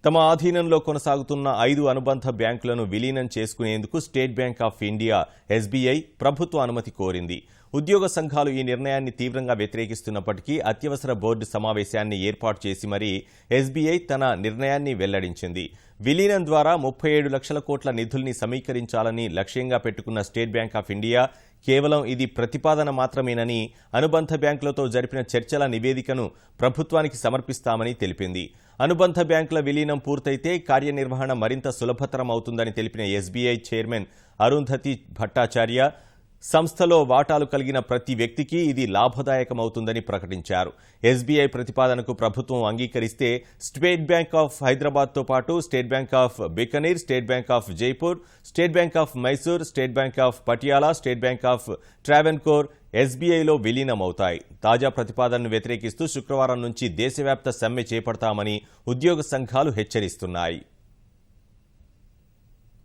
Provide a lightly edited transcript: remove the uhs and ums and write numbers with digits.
తమ ఆధీనంలో కొనసాగుతున్న 5 అనుబంధ బ్యాంకులను విలీనం చేసుకునేందుకు state bank of India SBI ప్రభుత్వ అనుమతి కోరింది. ఉద్యోగ సంఘాలు ఈ నిర్ణయాన్ని తీవ్రంగా వ్యతిరేకిస్తున్నప్పటికీ అత్యవసర బోర్డు సమావేశాన్ని ఏర్పాటు చేసి మరీ ఎస్బీఐ తన నిర్ణయాన్ని వెల్లడించింది. విలీనం ద్వారా 37 లక్షల కోట్ల నిధుల్ని సమీకరించాలని లక్ష్యంగా పెట్టుకున్న స్టేట్ బ్యాంక్ ఆఫ్ ఇండియా కేవలం ఇది ప్రతిపాదన మాత్రమేనని, అనుబంధ బ్యాంకులతో జరిపిన చర్చల నివేదికను ప్రభుత్వానికి సమర్పిస్తామని తెలిపింది. అనుబంధ బ్యాంకుల విలీనం పూర్తయితే కార్యనిర్వహణ మరింత సులభతరం అవుతుందని తెలిపిన ఎస్బీఐ చైర్మన్ అరుంధతి భట్టాచార్య, సంస్థలో వాటాలు కలిగిన ప్రతి వ్యక్తికి ఇది లాభదాయకమవుతుందని ప్రకటించారు. ఎస్బీఐ ప్రతిపాదనకు ప్రభుత్వం అంగీకరిస్తే స్టేట్ బ్యాంక్ ఆఫ్ హైదరాబాద్తో పాటు state bank of Bikaner, state bank of Jaipur, state bank of Mysore, state bank of Patiala, state bank of Travancore ఎస్బీఐలో విలీనమవుతాయి. తాజా ప్రతిపాదనను వ్యతిరేకిస్తూ శుక్రవారం నుంచి దేశవ్యాప్త సమ్మె చేపడతామని ఉద్యోగ సంఘాలు హెచ్చరిస్తున్నాయి.